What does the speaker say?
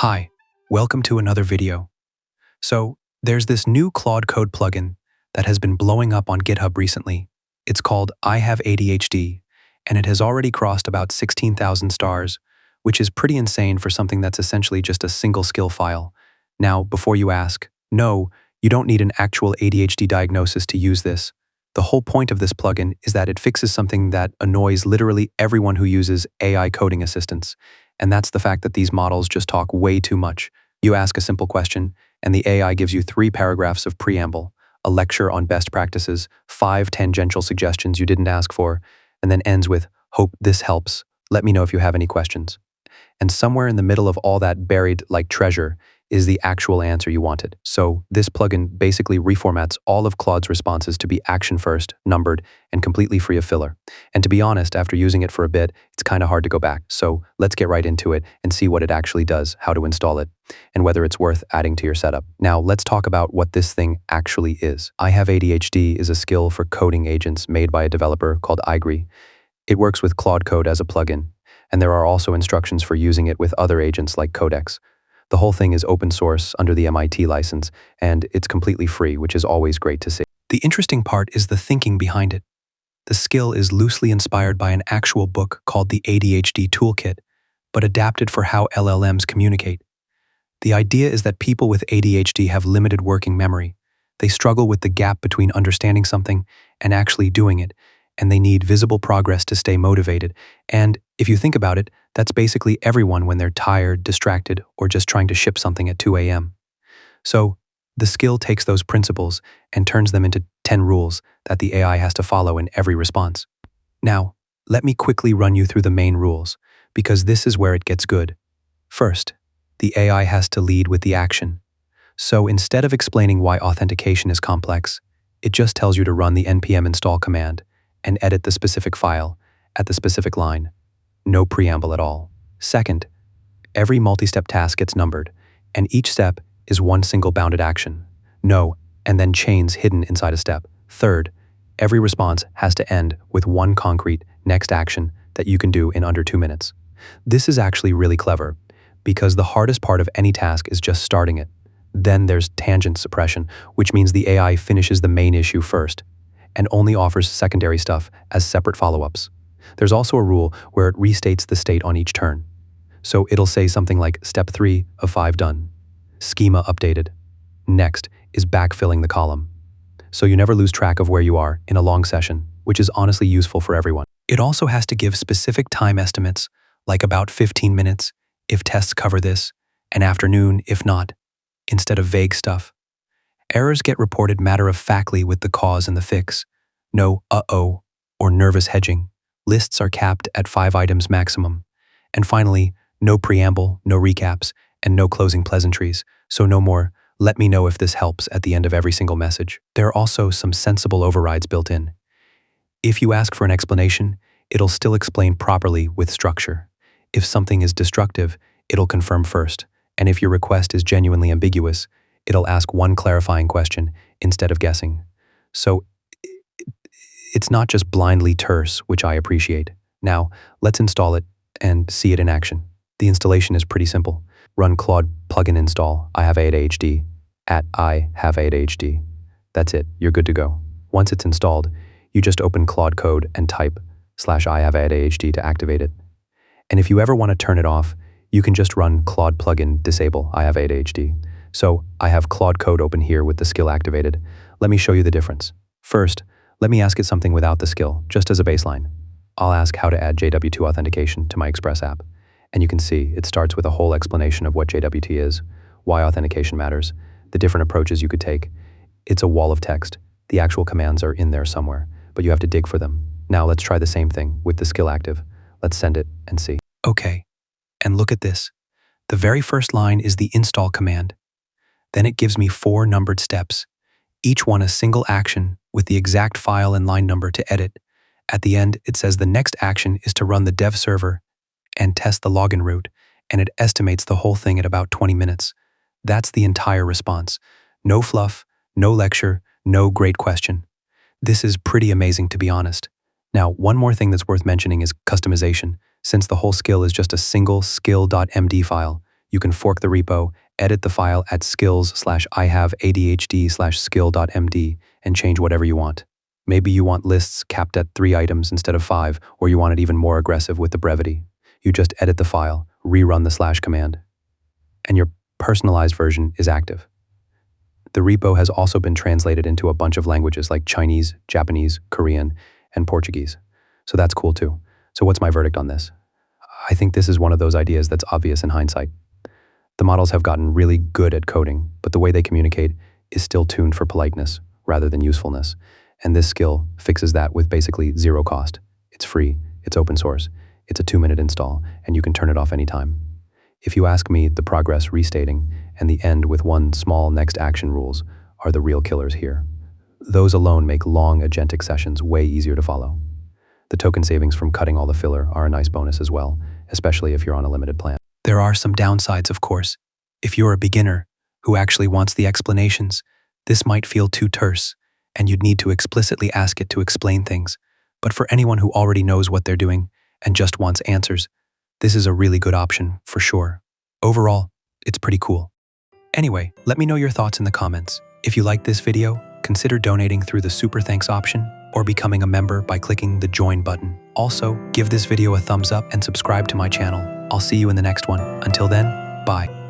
Hi, welcome to another video. So, there's this new Claude Code plugin that has been blowing up on GitHub recently. It's called I Have ADHD, and it has already crossed about 16,000 stars, which is pretty insane for something that's essentially just a single skill file. Now, before you ask, no, you don't need an actual ADHD diagnosis to use this. The whole point of this plugin is that it fixes something that annoys literally everyone who uses AI coding assistants, and that's the fact that these models just talk way too much. You ask a simple question, and the AI gives you 3 paragraphs of preamble, a lecture on best practices, 5 tangential suggestions you didn't ask for, and then ends with, "Hope this helps. Let me know if you have any questions." And somewhere in the middle of all that buried like treasure is the actual answer you wanted. So this plugin basically reformats all of Claude's responses to be action first, numbered, and completely free of filler. And to be honest, after using it for a bit, it's kind of hard to go back. So let's get right into it and see what it actually does, how to install it, and whether it's worth adding to your setup. Now let's talk about what this thing actually is. I Have ADHD is a skill for coding agents made by a developer called iGree. It works with Claude Code as a plugin, and there are also instructions for using it with other agents like Codex. The whole thing is open source under the MIT license, and it's completely free, which is always great to see. The interesting part is the thinking behind it. The skill is loosely inspired by an actual book called the ADHD Toolkit, but adapted for how LLMs communicate. The idea is that people with ADHD have limited working memory. They struggle with the gap between understanding something and actually doing it, and they need visible progress to stay motivated. And if you think about it, that's basically everyone when they're tired, distracted, or just trying to ship something at 2 a.m. So the skill takes those principles and turns them into 10 rules that the AI has to follow in every response. Now, let me quickly run you through the main rules, because this is where it gets good. First, the AI has to lead with the action. So instead of explaining why authentication is complex, it just tells you to run the npm install command and edit the specific file at the specific line. No preamble at all. Second, every multi-step task gets numbered, and each step is one single bounded action. No, and then chains hidden inside a step. Third, every response has to end with one concrete next action that you can do in under 2 minutes. This is actually really clever, because the hardest part of any task is just starting it. Then there's tangent suppression, which means the AI finishes the main issue first, and only offers secondary stuff as separate follow-ups. There's also a rule where it restates the state on each turn. So it'll say something like step 3 of 5 done. Schema updated. Next is backfilling the column. So you never lose track of where you are in a long session, which is honestly useful for everyone. It also has to give specific time estimates, like about 15 minutes if tests cover this, and afternoon if not, instead of vague stuff. Errors get reported matter-of-factly with the cause and the fix. No uh-oh or nervous hedging. Lists are capped at 5 items maximum. And finally, no preamble, no recaps, and no closing pleasantries. So no more, "Let me know if this helps" at the end of every single message. There are also some sensible overrides built in. If you ask for an explanation, it'll still explain properly with structure. If something is destructive, it'll confirm first. And if your request is genuinely ambiguous, it'll ask one clarifying question instead of guessing. So it's not just blindly terse, which I appreciate. Now, let's install it and see it in action. The installation is pretty simple. Run Claude plugin install I Have ADHD at I Have ADHD. That's it, you're good to go. Once it's installed, you just open Claude Code and type /I Have ADHD to activate it. And if you ever want to turn it off, you can just run Claude plugin disable I Have ADHD. So I have Claude Code open here with the skill activated. Let me show you the difference. First, let me ask it something without the skill, just as a baseline. I'll ask how to add JW2 authentication to my Express app. And you can see it starts with a whole explanation of what JWT is, why authentication matters, the different approaches you could take. It's a wall of text. The actual commands are in there somewhere, but you have to dig for them. Now let's try the same thing with the skill active. Let's send it and see. Okay, and look at this. The very first line is the install command. Then it gives me 4 numbered steps, each one a single action with the exact file and line number to edit. At the end, it says the next action is to run the dev server and test the login route, and it estimates the whole thing at about 20 minutes. That's the entire response. No fluff, no lecture, no great question. This is pretty amazing, to be honest. Now, one more thing that's worth mentioning is customization. Since the whole skill is just a single skill.md file, You can fork the repo, edit the file at skills/ihaveadhd/skill.md and change whatever you want. Maybe you want lists capped at 3 items instead of 5, or you want it even more aggressive with the brevity. You just edit the file, rerun the / command, and your personalized version is active. The repo has also been translated into a bunch of languages like Chinese, Japanese, Korean, and Portuguese. So that's cool too. So what's my verdict on this? I think this is one of those ideas that's obvious in hindsight. The models have gotten really good at coding, but the way they communicate is still tuned for politeness rather than usefulness. And this skill fixes that with basically zero cost. It's free, it's open source, it's a 2-minute install, and you can turn it off anytime. If you ask me, the progress restating and the end with one small next action rules are the real killers here. Those alone make long agentic sessions way easier to follow. The token savings from cutting all the filler are a nice bonus as well, especially if you're on a limited plan. There are some downsides, of course. If you're a beginner who actually wants the explanations, this might feel too terse, and you'd need to explicitly ask it to explain things. But for anyone who already knows what they're doing and just wants answers, this is a really good option for sure. Overall, it's pretty cool. Anyway, let me know your thoughts in the comments. If you liked this video, consider donating through the Super Thanks option or becoming a member by clicking the Join button. Also, give this video a thumbs up and subscribe to my channel. I'll see you in the next one. Until then, bye.